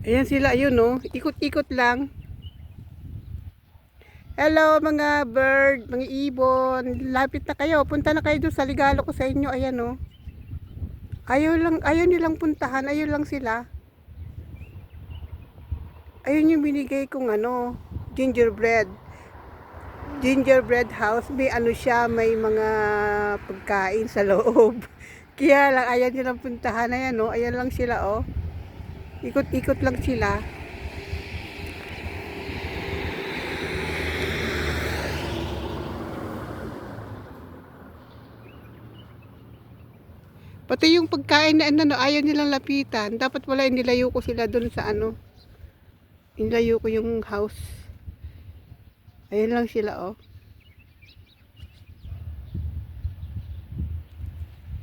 Ayan sila, ayun no. Ikot-ikot lang. Hello mga bird, mga ibon. Lapit na kayo. Punta na kayo doon sa ligalo ko sa inyo. Ayan no. Ayaw nilang puntahan. Ayaw lang sila. Ayun yung binigay kong ano, gingerbread. Gingerbread house. May ano siya, may mga pagkain sa loob. Kaya lang ayaw nilang puntahan. Ayan no. Ayan lang sila oh. Ikot-ikot lang sila. Pati yung pagkain na ano, ayaw nilang lapitan. Dapat wala, nilayo ko sila doon sa ano. Nilayo ko yung house. Ayun lang sila oh.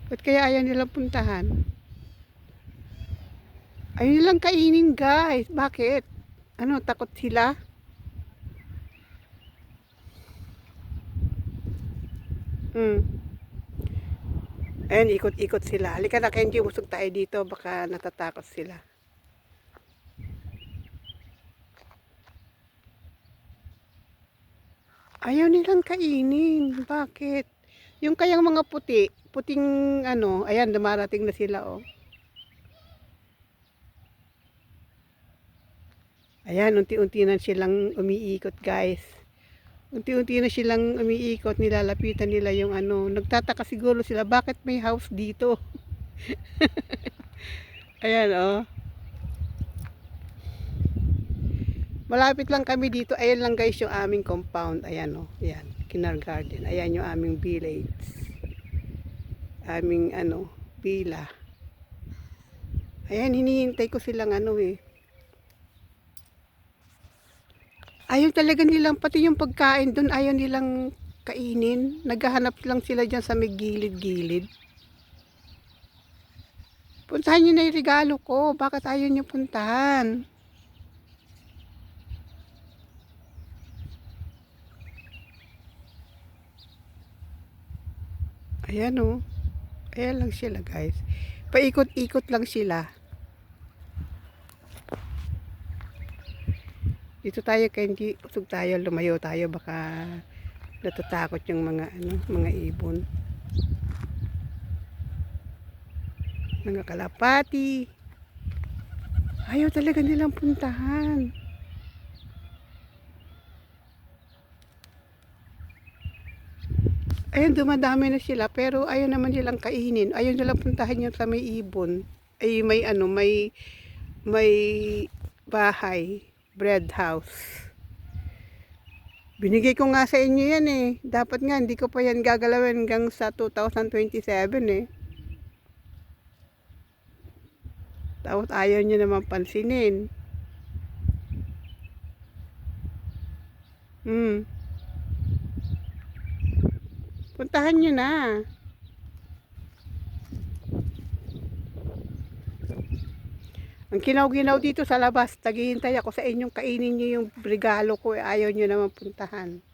Ba't kaya ayaw nilang puntahan? Ayaw nilang kainin guys. Bakit? Ano, takot sila? Hmm. Ayun, ikot-ikot sila. Halika na Kenji, usog tayo dito. Baka natatakot sila. Ayaw nilang kainin. Bakit? Yung kayang mga puti, puting ano, ayan, dumarating na sila oh. Ayan, unti-unti na silang umiikot guys. Unti-unti na silang umiikot, nilalapitan nila yung ano. Nagtataka siguro sila, bakit may house dito? Ayan oh. Malapit lang kami dito. Ayan lang guys yung aming compound. Ayan oh. Ayan, kindergarten. Ayan yung aming village. Aming ano, villa. Ayan, hinihintay ko silang ano eh. Ayaw talaga nilang, pati yung pagkain doon, ayaw nilang kainin. Naghahanap lang sila dyan sa may gilid-gilid. Puntahan nyo na yung regalo ko. Bakit ayaw nyo puntahan? Ayan o. Ayan lang sila guys. Paikot-ikot lang sila. Dito tayo Kenji. Usog tayo. Lumayo tayo. Baka natatakot yung mga ano, mga ibon. Mga kalapati. Ayaw talaga nilang puntahan. Ayun, dumadami na sila. Pero ayaw naman nilang kainin. Ayaw nilang puntahan yung sa may ibon. Ay, may ano, may bahay. Bread house. Binigay ko nga sa inyo yan eh. Dapat nga, hindi ko pa yan gagalawin hanggang sa 2027 eh. Tapos ayaw nyo naman pansinin. Puntahan nyo na. Ang ginaw-ginaw dito sa labas, naghihintay ako sa inyong kainin nyo yung regalo ko, eh, ayaw nyo naman puntahan.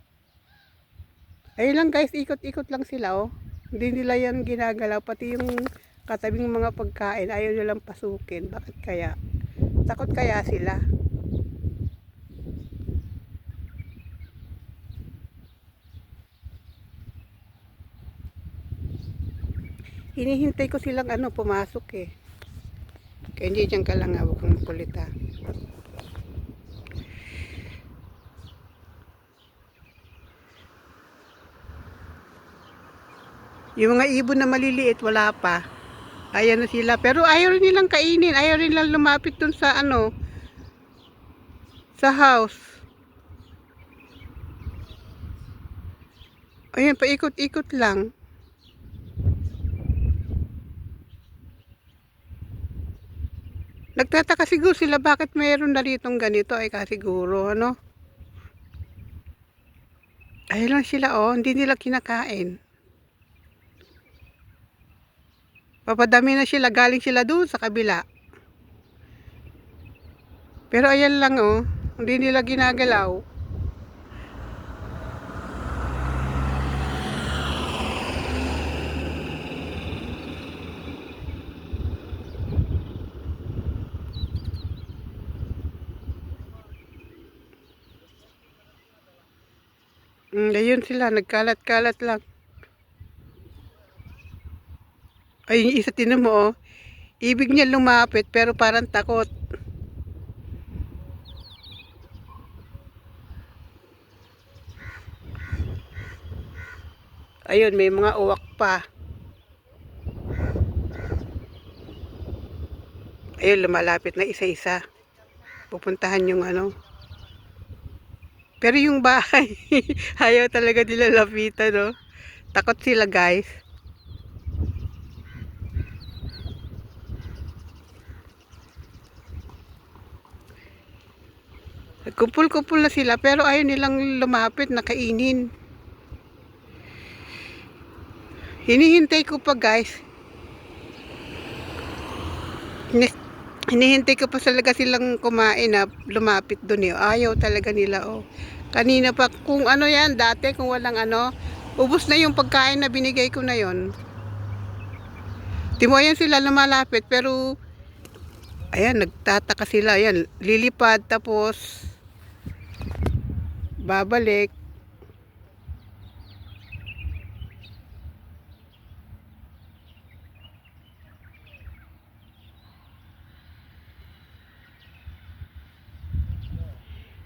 Ayun lang guys, ikot-ikot lang sila oh. Hindi nila yan ginagalaw, pati yung katabing mga pagkain, ayaw nilang pasukin. Bakit kaya? Takot kaya sila? Hinihintay ko silang ano, pumasok eh. Kaya hindi dyan ka lang, huwag kang kulit ha. Yung mga ibon na maliliit, wala pa. Ayan na sila. Pero ayaw rin nilang kainin. Ayaw rin nilang lumapit dun sa ano, sa house. Ayan, paikot-ikot lang. Nagtataka siguro sila bakit mayroon na ritong ganito. Ay kasiguro, ano? Ayun lang sila, oh. Hindi nila kinakain. Papadami na sila. Galing sila doon sa kabila. Pero ayan lang, oh. Hindi nila ginagalaw. Ayun sila, nagkalat-kalat lang. Ay, yung isa tinan mo, oh. Ibig niya lumapit, pero parang takot. Ayun, may mga uwak pa. Ayun, lumalapit na isa-isa. Pupuntahan yung ano. Pero yung bahay, ayaw talaga nila lapitan, no? Takot sila, guys. Kumpul-kumpul na sila, pero ayaw nilang lumapit na kainin. Hinihintay ko pa, guys. Hinihintay ko pa talaga silang kumain na lumapit doon, eh. Ayaw talaga nila, oh. Kanina pa, kung ano yan, dati, kung walang ano, ubos na yung pagkain na binigay ko na yon. Timo yan sila lumalapit, pero ayan, nagtataka sila. Ayan, lilipad, tapos babalik.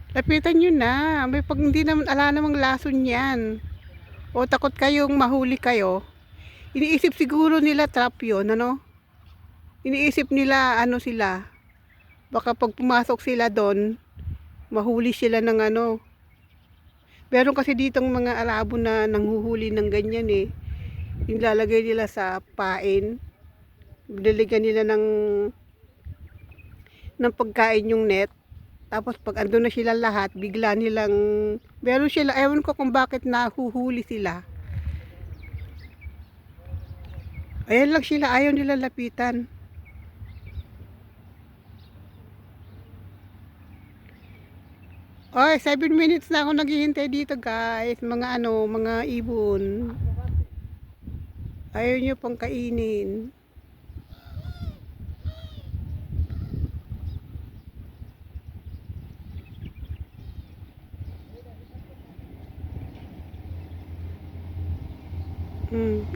Lapitan nyo na. May pag hindi naman, ala namang lason yan. O takot kayong mahuli kayo. Iniisip siguro nila trap yun, ano? Iniisip nila, ano sila. Baka pag pumasok sila doon, mahuli sila ng ano. Meron kasi ditong mga Arabo na nanghuhuli ng ganyan, eh. Nilalagay nila sa pain. Nilagyan nila ng pagkain yung net. Tapos pag andun na sila lahat, bigla nilang, meron sila, ewan ko kung bakit nahuhuli sila. Ayan lang sila, ayaw nila lapitan. Oy, 7 minutes na ako naghihintay dito, guys. Mga ano, mga ibon. Ayaw nyo pang kainin.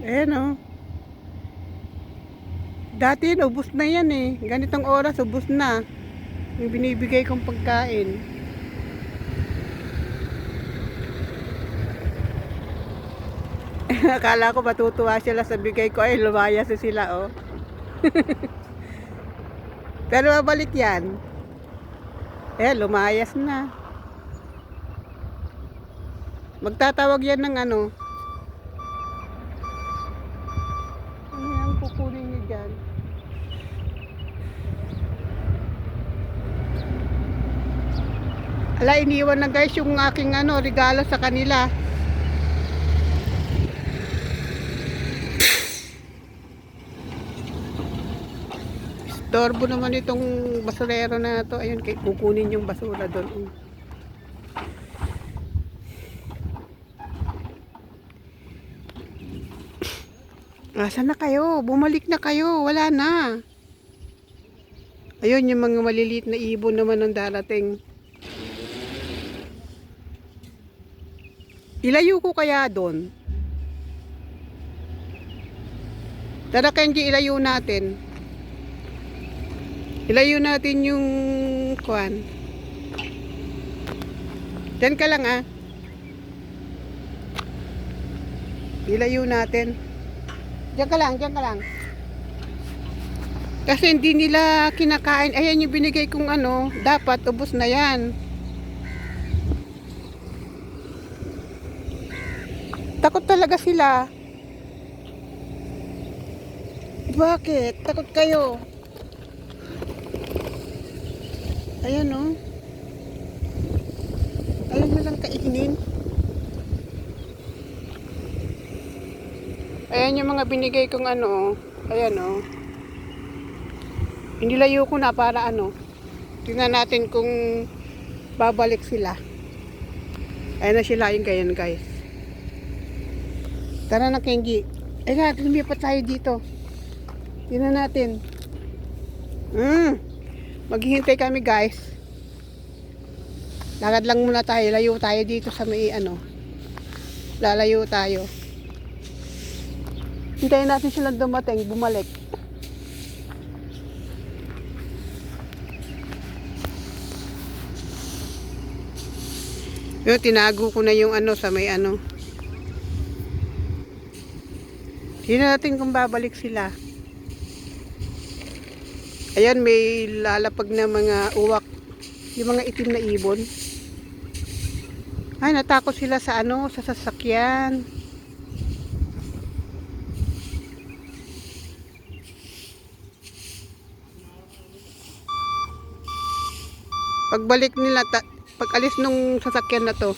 Ayan, oh. Dati ubos na yan, eh. Ganitong oras ubos na yung binibigay kong pagkain. Akala ko matutuwa sila sa bigay ko, ay lumayas na sila, oh. Pero mabalik yan. Lumayas na. Magtatawag yan ng ano. Ano yung kukunin niyo dyan? Ala, iniwan na, guys, yung aking ano, regalo sa kanila. Torbo naman itong basurero na to. Ayun, kukunin yung basura doon. Asan na kayo? Bumalik na kayo. Wala na. Ayun, yung mga maliliit na ibon naman ang darating. Ilayo ko kaya doon. Tara, Kenji, ilayo natin. Ilayo natin yung kuwan. Diyan ka lang, ah. Ilayo natin. Diyan ka lang, diyan ka lang. Kasi hindi nila kinakain. Ayan yung binigay kong ano. Dapat ubos na yan. Takot talaga sila. Bakit? Takot kayo. Ayan, oh. Ayaw na lang kainin. Ayan yung mga binigay kong ano. Ayan, oh. Inilayo ko na para ano. Tingnan natin kung babalik sila. Ayan na sila yung ganyan, guys. Tara na, Kenji. Ay, lumipat tayo dito. Tingnan natin. Maghihintay kami, guys. Lakad lang muna tayo. Layo tayo dito sa may ano. Lalayo tayo. Hintayin natin silang dumating, bumalik. Yun, tinago ko na yung ano sa may ano. Tingnan natin kung babalik sila. Ayan, may lalapag na mga uwak. Yung mga itim na ibon. Ay, natakot sila sa ano, sa sasakyan. Pagbalik nila, pag alis nung sasakyan na to,